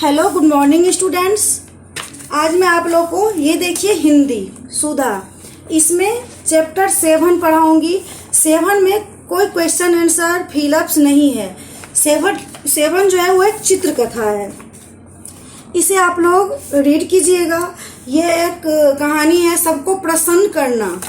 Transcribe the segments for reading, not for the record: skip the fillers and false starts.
Hello good morning students. आज मैं आप लोग को ये देखिए हिंदी सुधा, इसमें चैप्टर 7 पढ़ाऊंगी। 7 में कोई क्वेश्चन आंसर फिलअप्स नहीं है। 7 जो है वो एक चित्र कथा है, इसे आप लोग रीड कीजिएगा। ये एक कहानी है, सबको प्रसन्न करना।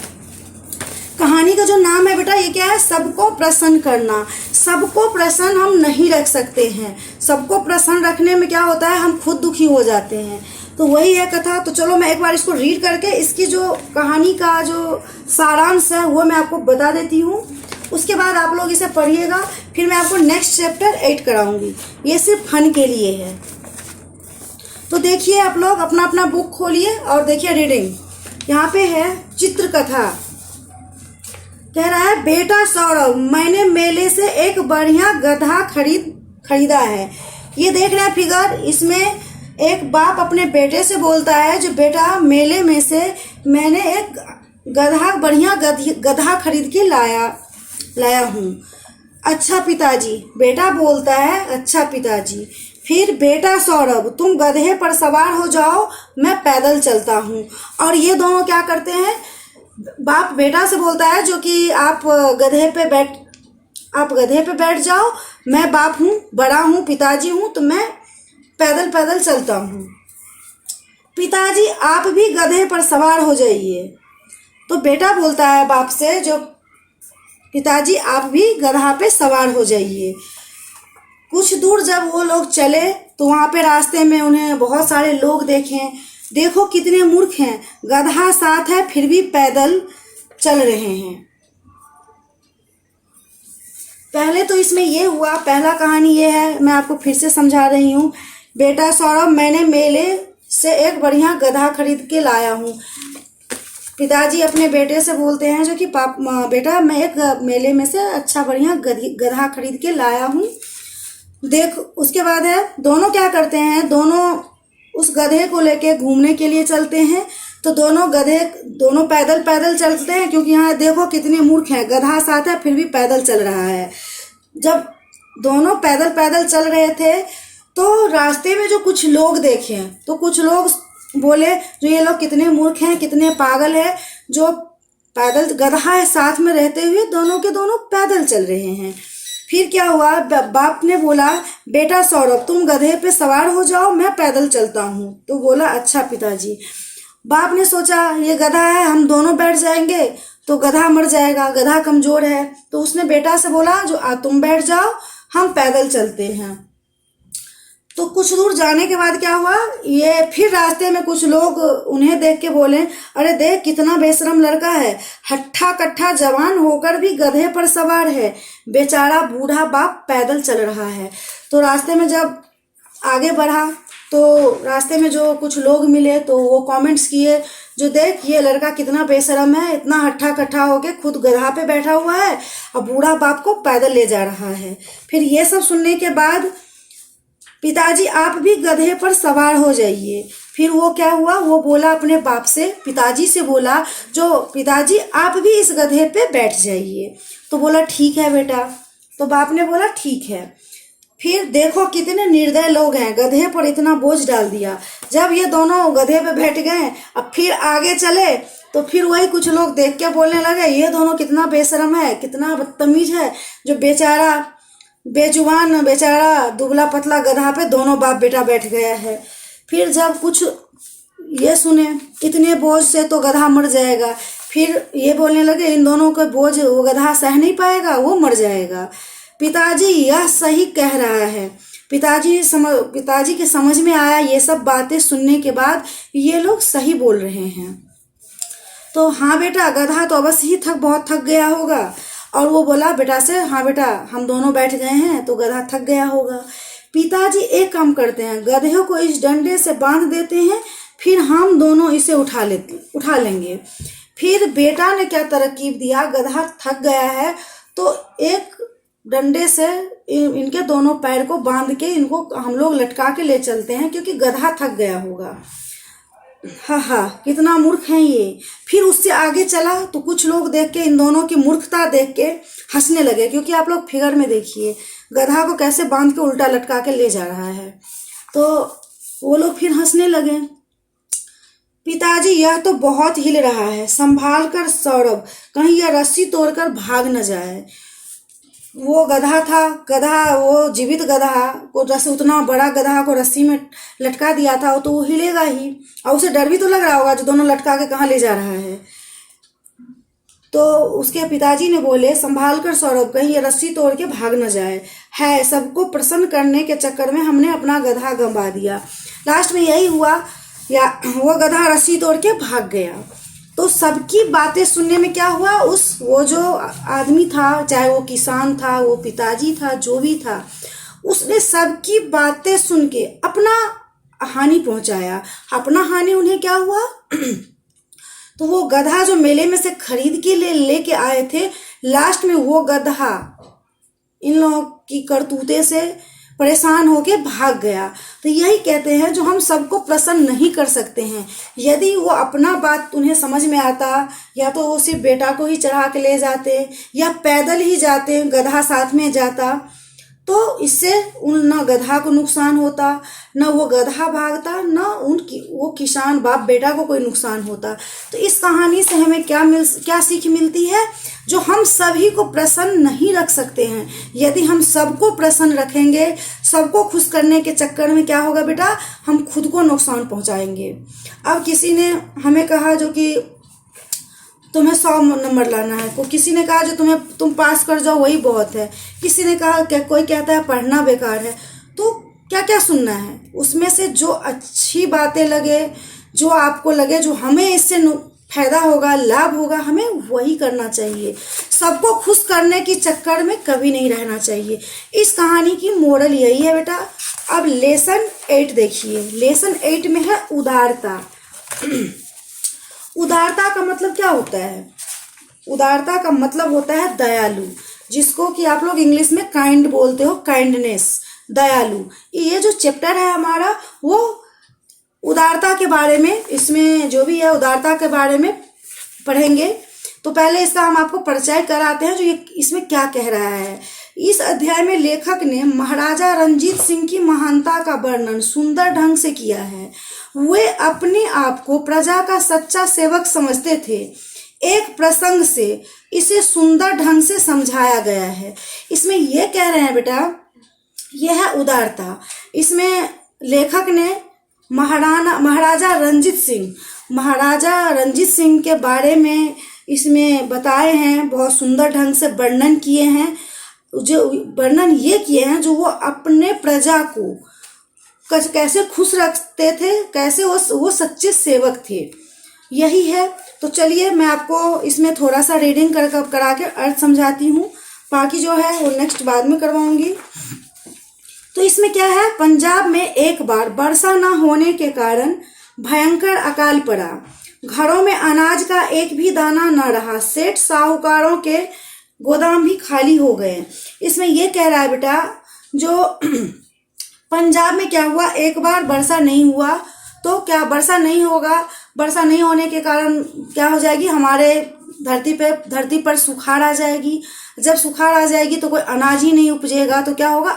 कहानी का जो नाम है बेटा ये क्या है? सबको प्रसन्न करना। सबको प्रसन्न हम नहीं रख सकते हैं। सबको प्रसन्न रखने में क्या होता है, हम खुद दुखी हो जाते हैं। तो वही है कथा। तो चलो मैं एक बार इसको रीड करके इसकी जो कहानी का जो सारांश है वो मैं आपको बता देती हूँ। उसके बाद आप लोग इसे पढ़िएगा, फिर मैं आपको नेक्स्ट चैप्टर 8 कराऊंगी। ये सिर्फ फन के लिए है। तो देखिए आप लोग अपना अपना बुक खोलिए और देखिए रीडिंग। यहाँ पे है चित्र कथा। कह रहा है, बेटा सौरभ, मैंने मेले से एक बढ़िया गधा खरीदा है। ये देख रहे हैं फिगर, इसमें एक बाप अपने बेटे से बोलता है जो बेटा मेले में से मैंने एक बढ़िया गधा खरीद के लाया हूँ। अच्छा पिताजी, बेटा बोलता है अच्छा पिताजी। फिर बेटा सौरभ, तुम गधे पर सवार हो जाओ, मैं पैदल चलता हूँ। और ये दोनों क्या करते हैं, बाप बेटा से बोलता है जो कि आप गधे पे बैठ जाओ, मैं बाप हूँ, बड़ा हूँ, पिताजी हूँ, तो मैं पैदल चलता हूँ। पिताजी आप भी गधे पर सवार हो जाइए। तो बेटा बोलता है बाप से जो पिताजी आप भी गधा पे सवार हो जाइए। कुछ दूर जब वो लोग चले तो वहाँ पे रास्ते में उन्हें बहुत सारे लोग देखें। देखो कितने मूर्ख हैं, गधा साथ है फिर भी पैदल चल रहे हैं। पहले तो इसमें ये हुआ, पहला कहानी ये है, मैं आपको फिर से समझा रही हूँ। बेटा सौरभ, मैंने मेले से एक बढ़िया गधा खरीद के लाया हूँ। पिताजी अपने बेटे से बोलते हैं जो कि बेटा मैं एक मेले में से अच्छा बढ़िया गधा खरीद के लाया हूँ। देख, उसके बाद है, दोनों क्या करते हैं, दोनों उस गधे को लेके घूमने के लिए चलते हैं। तो दोनों पैदल चलते हैं, क्योंकि यहाँ देखो कितने मूर्ख हैं, गधा साथ है फिर भी पैदल चल रहा है। जब दोनों पैदल चल रहे थे तो रास्ते में जो कुछ लोग देखे, तो कुछ लोग बोले जो ये लोग कितने मूर्ख हैं, कितने पागल है, जो पैदल गधा है साथ में रहते हुए दोनों के दोनों पैदल चल रहे हैं। फिर क्या हुआ, बाप ने बोला बेटा सौरभ तुम गधे पे सवार हो जाओ, मैं पैदल चलता हूँ। तो बोला अच्छा पिताजी। बाप ने सोचा ये गधा है, हम दोनों बैठ जाएंगे तो गधा मर जाएगा, गधा कमजोर है। तो उसने बेटा से बोला जो तुम बैठ जाओ, हम पैदल चलते हैं। तो कुछ दूर जाने के बाद क्या हुआ, ये फिर रास्ते में कुछ लोग उन्हें देख के बोले अरे देख कितना बेशरम लड़का है, हट्ठा कट्ठा जवान होकर भी गधे पर सवार है, बेचारा बूढ़ा बाप पैदल चल रहा है। तो रास्ते में जब आगे बढ़ा तो रास्ते में जो कुछ लोग मिले तो वो कमेंट्स किए जो देख ये लड़का कितना बेशरम है, इतना हट्ठा कट्ठा होके खुद गधा पे बैठा हुआ है और बूढ़ा बाप को पैदल ले जा रहा है। फिर ये सब सुनने के बाद पिताजी आप भी गधे पर सवार हो जाइए। फिर वो क्या हुआ, वो बोला अपने बाप से, पिताजी से बोला जो पिताजी आप भी इस गधे पे बैठ जाइए। तो बोला ठीक है बेटा। तो बाप ने बोला ठीक है। फिर देखो कितने निर्दय लोग हैं, गधे पर इतना बोझ डाल दिया। जब ये दोनों गधे पे बैठ गए, अब फिर आगे चले तो फिर वही कुछ लोग देख के बोलने लगे ये दोनों कितना बेशरम है, कितना बदतमीज है, जो बेजुबान बेचारा दुबला पतला गधा पे दोनों बाप बेटा बैठ गया है। फिर जब कुछ ये सुने इतने बोझ से तो गधा मर जाएगा, फिर ये बोलने लगे इन दोनों का बोझ वो गधा सह नहीं पाएगा, वो मर जाएगा। पिताजी यह सही कह रहा है। पिताजी के समझ में आया ये सब बातें सुनने के बाद ये लोग सही बोल रहे हैं। तो हाँ बेटा, गधा तो अवश्य ही बहुत थक गया होगा। और वो बोला बेटा से, हाँ बेटा हम दोनों बैठ गए हैं तो गधा थक गया होगा। पिताजी एक काम करते हैं, गधे को इस डंडे से बांध देते हैं, फिर हम दोनों इसे उठा लेंगे। फिर बेटा ने क्या तरकीब दिया, गधा थक गया है तो एक डंडे से इनके दोनों पैर को बांध के इनको हम लोग लटका के ले चलते हैं, क्योंकि गधा थक गया होगा। हाँ कितना मूर्ख है ये। फिर उससे आगे चला तो कुछ लोग देख के इन दोनों की मूर्खता देख के हंसने लगे, क्योंकि आप लोग फिगर में देखिए गधा को कैसे बांध के उल्टा लटका के ले जा रहा है। तो वो लोग फिर हंसने लगे। पिताजी, यह तो बहुत हिल रहा है, संभाल कर सौरभ, कहीं यह रस्सी तोड़कर भाग न जाए। वो गधा था, गधा वो जीवित गधा को, जैसे उतना बड़ा गधा को रस्सी में लटका दिया था, तो वो हिलेगा ही, और उसे डर भी तो लग रहा होगा जो दोनों लटका के कहाँ ले जा रहा है। तो उसके पिताजी ने बोले, संभाल कर सौरभ, कहीं ये रस्सी तोड़ के भाग न जाए। है, सबको प्रसन्न करने के चक्कर में हमने अपना गधा गंवा दिया। लास्ट में यही हुआ, या वो गधा रस्सी तोड़ के भाग गया। तो सबकी बातें सुनने में क्या हुआ, वो जो आदमी था, चाहे वो किसान था, वो पिताजी था, जो भी था, उसने सबकी बातें सुन के अपना हानि पहुंचाया। अपना हानि उन्हें क्या हुआ तो वो गधा जो मेले में से खरीद के लेके आए थे, लास्ट में वो गधा इन लोगों की करतूते से परेशान होके भाग गया। तो यही कहते हैं, जो हम सबको प्रसन्न नहीं कर सकते हैं, यदि वो अपना बात उन्हें समझ में आता, या तो वो सिर्फ बेटा को ही चढ़ा के ले जाते, या पैदल ही जाते, गधा साथ में जाता, तो इससे न गधा को नुकसान होता, न वो गधा भागता, न वो किसान बाप बेटा को कोई नुकसान होता। तो इस कहानी से हमें क्या सीख मिलती है, जो हम सभी को प्रसन्न नहीं रख सकते हैं, यदि हम सबको प्रसन्न रखेंगे, सबको खुश करने के चक्कर में क्या होगा बेटा, हम खुद को नुकसान पहुंचाएंगे। अब किसी ने हमें कहा जो कि तुम्हें 100 नंबर लाना है, को किसी ने कहा जो तुम पास कर जाओ वही बहुत है, किसी ने कहा कोई कहता है पढ़ना बेकार है। तो क्या क्या सुनना है, उसमें से जो अच्छी बातें लगे, जो आपको लगे जो हमें इससे फायदा होगा, लाभ होगा, हमें वही करना चाहिए। सबको खुश करने की चक्कर में कभी नहीं रहना चाहिए। इस कहानी की मोरल यही है बेटा। अब लेसन 8 देखिए। लेसन 8 में है उदारता। उदारता का मतलब क्या होता है, उदारता का मतलब होता है दयालु, जिसको कि आप लोग इंग्लिश में काइंड बोलते हो, काइंडनेस, दयालु। ये जो चैप्टर है हमारा, वो उदारता के बारे में, इसमें जो भी है उदारता के बारे में पढ़ेंगे। तो पहले इसका हम आपको परिचय कराते हैं, जो ये इसमें क्या कह रहा है। इस अध्याय में लेखक ने महाराजा रणजीत सिंह की महानता का वर्णन सुंदर ढंग से किया है। वे अपने आप को प्रजा का सच्चा सेवक समझते थे। एक प्रसंग से इसे सुंदर ढंग से समझाया गया है। इसमें यह कह रहे हैं बेटा, यह है उदारता। इसमें लेखक ने महाराजा रंजीत सिंह के बारे में इसमें बताए हैं, बहुत सुंदर ढंग से वर्णन किए हैं। जो वर्णन ये किए हैं, जो वो अपने प्रजा को कैसे खुश रखते थे, कैसे वो सच्चे सेवक थे, यही है। तो चलिए मैं आपको इसमें थोड़ा सा रीडिंग करा के अर्थ समझाती हूँ, बाकी जो है वो नेक्स्ट बाद में करवाऊंगी। तो इसमें क्या है, पंजाब में एक बार वर्षा न होने के कारण भयंकर अकाल पड़ा। घरों में अनाज का एक भी दाना न रहा। सेठ साहूकारों के गोदाम भी खाली हो गए। इसमें यह कह रहा है बेटा, जो पंजाब में क्या हुआ, एक बार वर्षा नहीं हुआ, तो क्या वर्षा नहीं होगा, वर्षा नहीं होने के कारण क्या हो जाएगी, हमारे धरती पर सुखाड़ आ जाएगी। जब सुखाड़ आ जाएगी तो कोई अनाज ही नहीं उपजेगा, तो क्या होगा,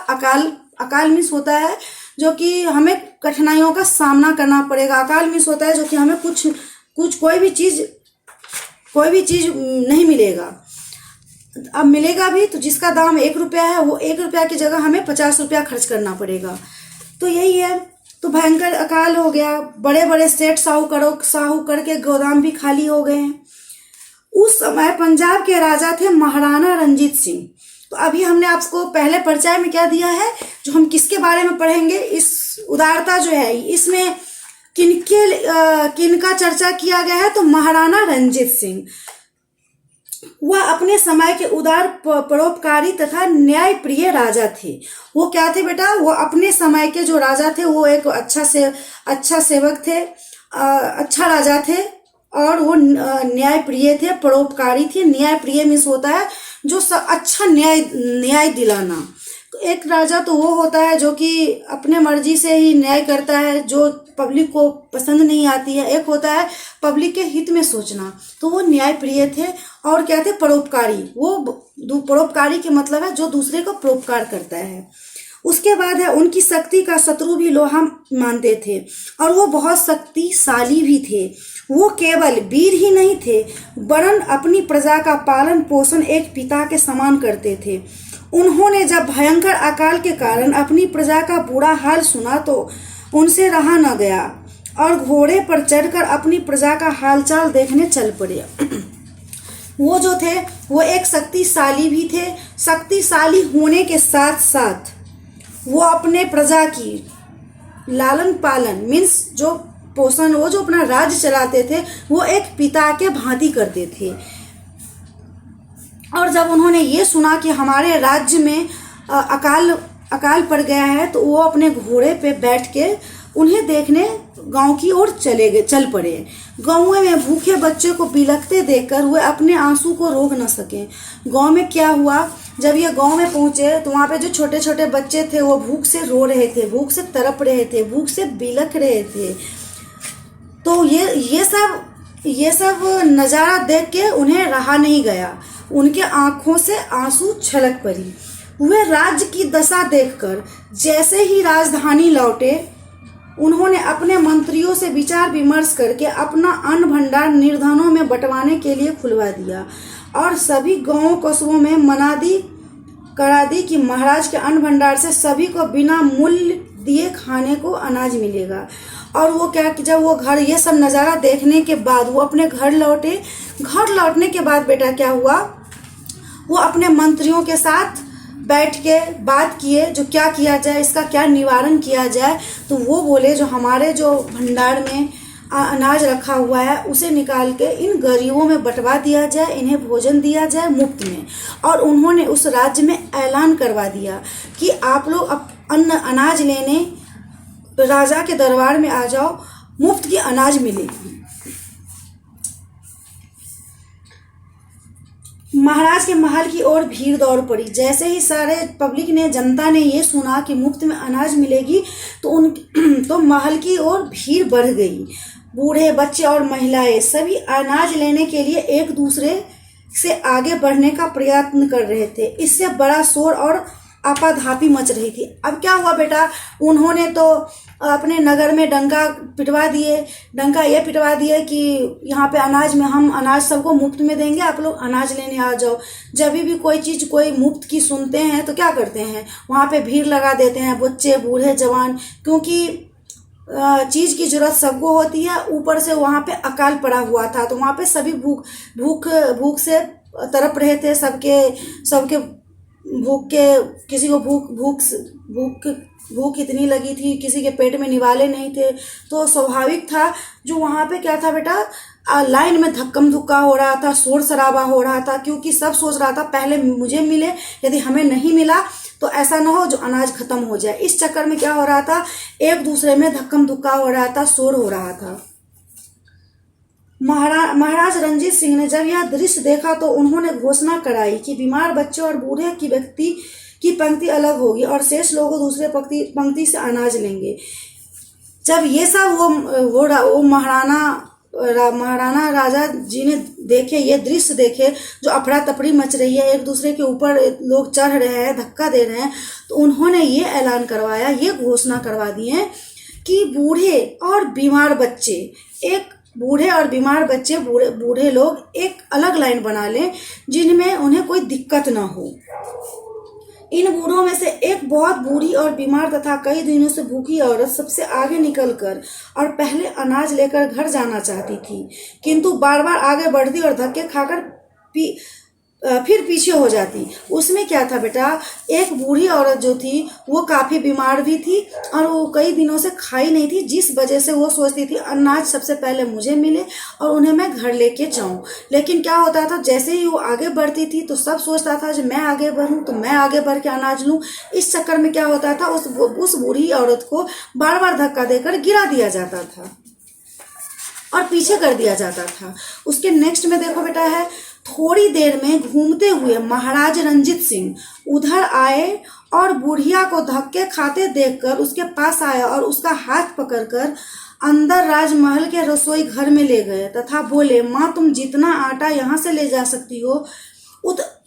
अकाल मिस होता है, जो कि हमें कठिनाइयों का सामना करना पड़ेगा। अकाल मिस होता है जो कि हमें कुछ कोई भी चीज नहीं मिलेगा। अब मिलेगा भी तो जिसका दाम 1 रुपया है, वो 1 रुपया की जगह हमें 50 रुपया खर्च करना पड़ेगा। तो यही है। तो भयंकर अकाल हो गया, बड़े बड़े सेठ साहूकर के गोदाम भी खाली हो गए। उस समय पंजाब के राजा थे महाराणा रंजीत सिंह। तो अभी हमने आपको पहले परिचय में क्या दिया है, जो हम किसके बारे में पढ़ेंगे, इस उदारता जो है इसमें किनका चर्चा किया गया है, तो महाराणा रंजीत सिंह। वह अपने समय के उदार, परोपकारी तथा न्यायप्रिय राजा थे। वो क्या थे बेटा, वो अपने समय के जो राजा थे, वो एक अच्छा सेवक थे, अच्छा राजा थे, और वो न्यायप्रिय थे, परोपकारी थे। न्यायप्रिय मीन्स होता है जो अच्छा न्याय दिलाना। तो एक राजा तो वो होता है जो कि अपने मर्जी से ही न्याय करता है, जो पब्लिक को पसंद नहीं आती है। एक होता है पब्लिक के हित में सोचना, तो वो न्यायप्रिय थे। और क्या थे, परोपकारी। वो परोपकारी के मतलब है जो दूसरे को परोपकार करता है। उसके बाद है उनकी शक्ति का शत्रु भी लोहा मानते थे और वो बहुत शक्तिशाली भी थे। वो केवल वीर ही नहीं थे वरन अपनी प्रजा का पालन पोषण एक पिता के समान करते थे। उन्होंने जब भयंकर अकाल के कारण अपनी प्रजा का बुरा हाल सुना तो उनसे रहा न गया और घोड़े पर चढ़कर अपनी प्रजा का हालचाल देखने चल पड़े। वो जो थे वो एक शक्तिशाली भी थे। शक्तिशाली होने के साथ साथ वो अपने प्रजा की लालन पालन मीन्स जो पोषण, वो जो अपना राज्य चलाते थे वो एक पिता के भांति करते थे। और जब उन्होंने ये सुना कि हमारे राज्य में अकाल पड़ गया है तो वो अपने घोड़े पे बैठ के उन्हें देखने गांव की ओर चल पड़े। गांव में भूखे बच्चे को बिलखते देखकर वे अपने आंसू को रोक न सके। गांव में क्या हुआ, जब ये गांव में पहुंचे तो वहाँ पे जो छोटे छोटे बच्चे थे वो भूख से रो रहे थे, भूख से तड़प रहे थे, भूख से बिलख रहे थे। तो ये सब नज़ारा देख के उन्हें रहा नहीं गया, उनके आंखों से आंसू छलक पड़ी। वे राज्य की दशा देखकर जैसे ही राजधानी लौटे उन्होंने अपने मंत्रियों से विचार विमर्श करके अपना अन्न भंडार निर्धनों में बंटवाने के लिए खुलवा दिया और सभी गांवों कस्बों में मनादी करा दी कि महाराज के अन्न भंडार से सभी को बिना मूल्य दिए खाने को अनाज मिलेगा। और वो क्या कि जब वो घर ये सब नज़ारा देखने के बाद वो अपने घर लौटे। घर लौटने के बाद बेटा क्या हुआ, वो अपने मंत्रियों के साथ बैठ के बात किए जो क्या किया जाए, इसका क्या निवारण किया जाए। तो वो बोले जो हमारे जो भंडार में अनाज रखा हुआ है उसे निकाल के इन गरीबों में बंटवा दिया जाए, इन्हें भोजन दिया जाए मुफ्त में। और उन्होंने उस राज्य में ऐलान करवा दिया कि आप लोग अनाज लेने राजा के दरबार में आ जाओ, मुफ्त की अनाज मिलेगी। महाराज के महल की ओर भीड़ दौड़ पड़ी। जैसे ही सारे पब्लिक ने, जनता ने ये सुना कि मुफ्त में अनाज मिलेगी तो महल की ओर भीड़ बढ़ गई। बूढ़े, बच्चे और महिलाएं सभी अनाज लेने के लिए एक दूसरे से आगे बढ़ने का प्रयत्न कर रहे थे। इससे बड़ा शोर और आपाधापी मच रही थी। अब क्या हुआ बेटा, उन्होंने तो अपने नगर में डंका ये पिटवा दिए कि यहाँ पे हम अनाज सबको मुफ्त में देंगे, आप लोग अनाज लेने आ जाओ। जब भी कोई चीज़ कोई मुफ्त की सुनते हैं तो क्या करते हैं, वहाँ पे भीड़ लगा देते हैं, बच्चे, बूढ़े, जवान, क्योंकि चीज़ की जरूरत सबको होती है। ऊपर से वहाँ पे अकाल पड़ा हुआ था तो वहाँ पे सभी भूख से तड़प रहे थे। सबके भूख के, किसी को भूख इतनी लगी थी, किसी के पेट में निवाले नहीं थे। तो स्वाभाविक था जो वहाँ पे क्या था बेटा, लाइन में धक्कम धुक्का हो रहा था, शोर शराबा हो रहा था, क्योंकि सब सोच रहा था पहले मुझे मिले, यदि हमें नहीं मिला तो ऐसा ना हो जो अनाज खत्म हो जाए। इस चक्कर में क्या हो रहा था, एक दूसरे में धक्कम धुक्का हो रहा था, शोर हो रहा था। महाराज रंजीत सिंह ने जब यह दृश्य देखा तो उन्होंने घोषणा कराई कि बीमार बच्चे और बूढ़े की व्यक्ति की पंक्ति अलग होगी और शेष लोगों दूसरे पंक्ति से अनाज लेंगे। जब ये सब वो महाराणा राजा जी ने देखे, ये दृश्य देखे जो अफरा तफरी मच रही है, एक दूसरे के ऊपर लोग चढ़ रहे हैं, धक्का दे रहे हैं, तो उन्होंने ये ऐलान करवाया, ये घोषणा करवा दी है कि बूढ़े और बीमार बच्चे बूढ़े लोग एक अलग लाइन बना लें जिनमें उन्हें कोई दिक्कत ना हो। इन बूढ़ों में से एक बहुत बूढ़ी और बीमार तथा कई दिनों से भूखी औरत सबसे आगे निकलकर और पहले अनाज लेकर घर जाना चाहती थी, किंतु बार बार आगे बढ़ती और धक्के खाकर फिर पीछे हो जाती। उसमें क्या था बेटा, एक बूढ़ी औरत जो थी वो काफ़ी बीमार भी थी और वो कई दिनों से खाई नहीं थी, जिस वजह से वो सोचती थी अनाज सबसे पहले मुझे मिले और उन्हें मैं घर लेके जाऊं। लेकिन क्या होता था, जैसे ही वो आगे बढ़ती थी तो सब सोचता था जब मैं आगे बढ़ूं तो मैं आगे बढ़ के अनाज लूं। इस चक्कर में क्या होता था, उस बूढ़ी औरत को बार बार धक्का देकर गिरा दिया जाता था और पीछे कर दिया जाता था। उसके नेक्स्ट में देखो बेटा है, थोड़ी देर में घूमते हुए महाराज रंजीत सिंह उधर आए और बुढ़िया को धक्के खाते देखकर उसके पास आया और उसका हाथ पकड़कर अंदर राजमहल के रसोई घर में ले गए तथा बोले, माँ तुम जितना आटा यहाँ से ले जा सकती हो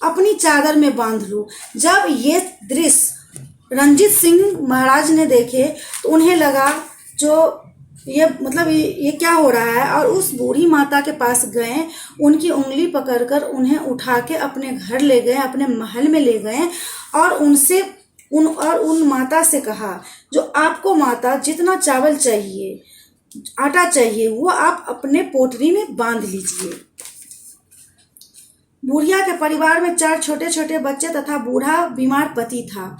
अपनी चादर में बांध लो। जब ये दृश्य रंजीत सिंह महाराज ने देखे तो उन्हें लगा जो ये मतलब ये क्या हो रहा है, और उस बूढ़ी माता के पास गए, उनकी उंगली पकड़कर उन्हें उठा के अपने घर ले गए, अपने महल में ले गए और उन माता से कहा जो आपको माता जितना चावल चाहिए, आटा चाहिए, वो आप अपने पोटरी में बांध लीजिए। बुढ़िया के परिवार में 4 छोटे छोटे बच्चे तथा बूढ़ा बीमार पति था।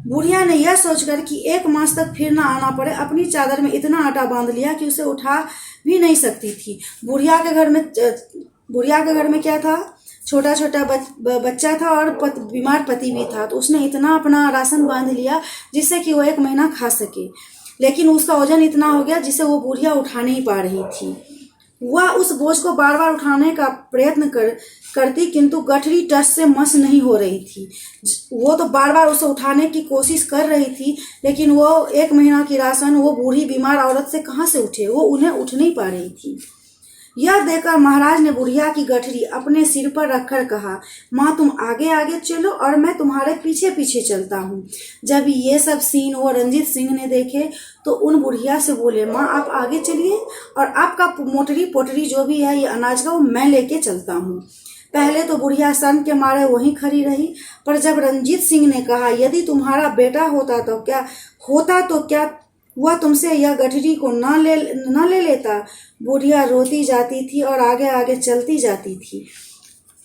बुढ़िया ने यह सोचकर कि 1 मास तक फिर ना आना पड़े, अपनी चादर में इतना आटा बांध लिया कि उसे उठा भी नहीं सकती थी। बुढ़िया के घर में क्या था, छोटा छोटा बच्चा था और बीमार पति भी था, तो उसने इतना अपना राशन बांध लिया जिससे कि वो 1 महीना खा सके। लेकिन उसका वजन इतना हो गया जिसे वो बुढ़िया उठा नहीं पा रही थी। वह उस बोझ को बार बार उठाने का प्रयत्न करती, किंतु गठरी टस से मस नहीं हो रही थी। वो तो बार बार उसे उठाने की कोशिश कर रही थी, लेकिन वो 1 महीना की राशन वो बूढ़ी बीमार औरत से कहाँ से उठे, वो उन्हें उठ नहीं पा रही थी। यह देखकर महाराज ने बुढ़िया की गठरी अपने सिर पर रखकर कहा, माँ तुम आगे आगे चलो और मैं तुम्हारे पीछे पीछे चलता हूँ। जब ये सब सीन वो रंजीत सिंह ने देखे तो उन बुढ़िया से बोले, माँ आप आगे चलिए और आपका मोटरी पोटरी जो भी है ये अनाज का वो मैं लेके चलता हूँ। पहले तो बुढ़िया सन के मारे वहीं खड़ी रही, पर जब रंजीत सिंह ने कहा, यदि तुम्हारा बेटा होता तो क्या वह तुमसे यह गठरी को न ले लेता। बुढ़िया रोती जाती थी और आगे आगे चलती जाती थी।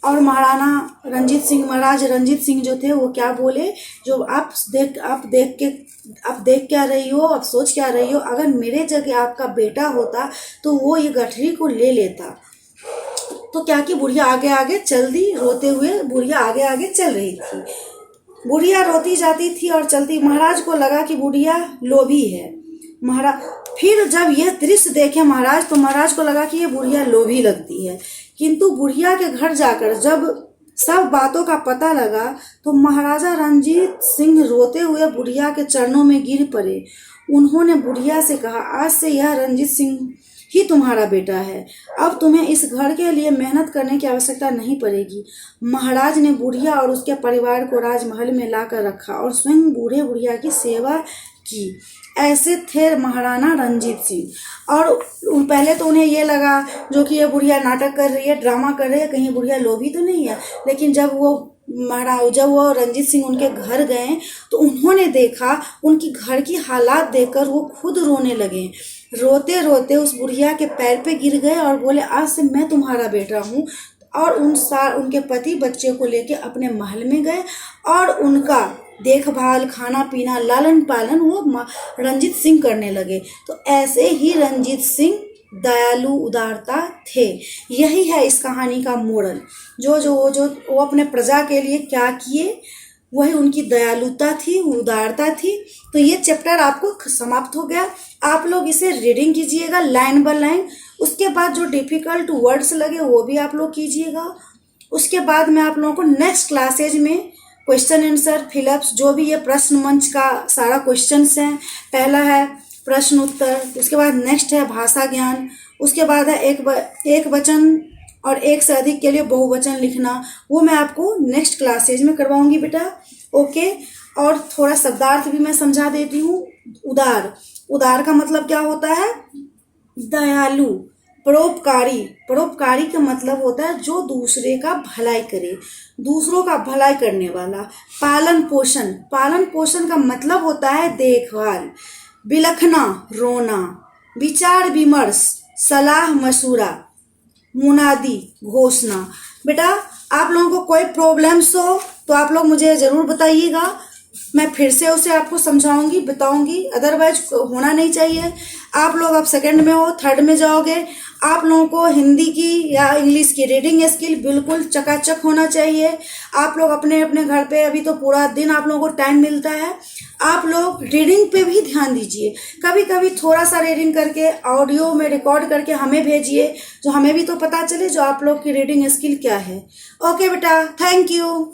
और महाराज रंजीत सिंह जो थे वो क्या बोले, जो आप देख क्या रही हो, आप सोच क्या रही हो, अगर मेरे जगह आपका बेटा होता तो वो ये गठरी को ले लेता। तो क्या कि बुढ़िया आगे आगे चल दी, रोते हुए बुढ़िया आगे आगे चल रही थी। बुढ़िया रोती जाती थी और चलती। महाराज को लगा कि बुढ़िया लोभी है। फिर जब यह दृश्य देखे महाराज, तो महाराज को लगा कि ये बुढ़िया लोभी लगती है। किंतु बुढ़िया के घर जाकर जब सब बातों का पता लगा तो महाराजा रंजीत सिंह रोते हुए बुढ़िया के चरणों में गिर पड़े। उन्होंने बुढ़िया से कहा, आज से यह रंजीत सिंह ही तुम्हारा बेटा है, अब तुम्हें इस घर के लिए मेहनत करने की आवश्यकता नहीं पड़ेगी। महाराज ने बुढ़िया और उसके परिवार को राजमहल में लाकर रखा और स्वयं बूढ़े बुढ़िया की सेवा की। ऐसे थे महाराणा रंजीत सिंह। और पहले तो उन्हें ये लगा जो कि ये बुढ़िया नाटक कर रही है, ड्रामा कर रही है, कहीं बुढ़िया लोभी तो नहीं है। लेकिन जब वो रंजीत सिंह उनके घर गए तो उन्होंने देखा, उनकी घर की हालात देखकर वो खुद रोने लगे। रोते रोते उस बुढ़िया के पैर पे गिर गए और बोले, आज से मैं तुम्हारा बेटा हूँ। और उनके पति बच्चे को लेके अपने महल में गए और उनका देखभाल, खाना पीना, लालन पालन वो रंजीत सिंह करने लगे। तो ऐसे ही रंजीत सिंह दयालु उदारता थे। यही है इस कहानी का मोरल। जो वो अपने प्रजा के लिए क्या किए, वही उनकी दयालुता थी, उदारता थी। तो ये चैप्टर आपको समाप्त हो गया। आप लोग इसे रीडिंग कीजिएगा लाइन बाय लाइन। उसके बाद जो डिफिकल्ट वर्ड्स लगे वो भी आप लोग कीजिएगा। उसके बाद मैं आप लोगों को नेक्स्ट क्लासेज में क्वेश्चन आंसर, फिलअप्स, जो भी ये प्रश्न मंच का सारा क्वेश्चंस हैं। पहला है प्रश्न उत्तर, उसके बाद नेक्स्ट है भाषा ज्ञान, उसके बाद है एक वचन और एक से अधिक के लिए बहुवचन लिखना। वो मैं आपको नेक्स्ट क्लासेज में करवाऊंगी बेटा, ओके। और थोड़ा शब्दार्थ भी मैं समझा देती हूँ। उदार का मतलब क्या होता है, दयालु। परोपकारी, परोपकारी का मतलब होता है जो दूसरे का भलाई करे, दूसरों का भलाई करने वाला। पालन पोषण, पालन पोषण का मतलब होता है देखभाल। बिलखना, रोना। विचार विमर्श, सलाह मशूरा। मुनादी, घोषणा। बेटा आप लोगों को कोई प्रॉब्लम्स हो तो आप लोग मुझे ज़रूर बताइएगा, मैं फिर से उसे आपको समझाऊंगी, बताऊंगी। अदरवाइज होना नहीं चाहिए। आप लोग अब सेकंड में हो, थर्ड में जाओगे, आप लोगों को हिंदी की या इंग्लिश की रीडिंग स्किल बिल्कुल चकाचक होना चाहिए। आप लोग अपने अपने घर पे, अभी तो पूरा दिन आप लोगों को टाइम मिलता है, आप लोग रीडिंग पे भी ध्यान दीजिए। कभी कभी थोड़ा सा रीडिंग करके ऑडियो में रिकॉर्ड करके हमें भेजिए, जो हमें भी तो पता चले जो आप लोग की रीडिंग स्किल क्या है। ओके बेटा, थैंक यू।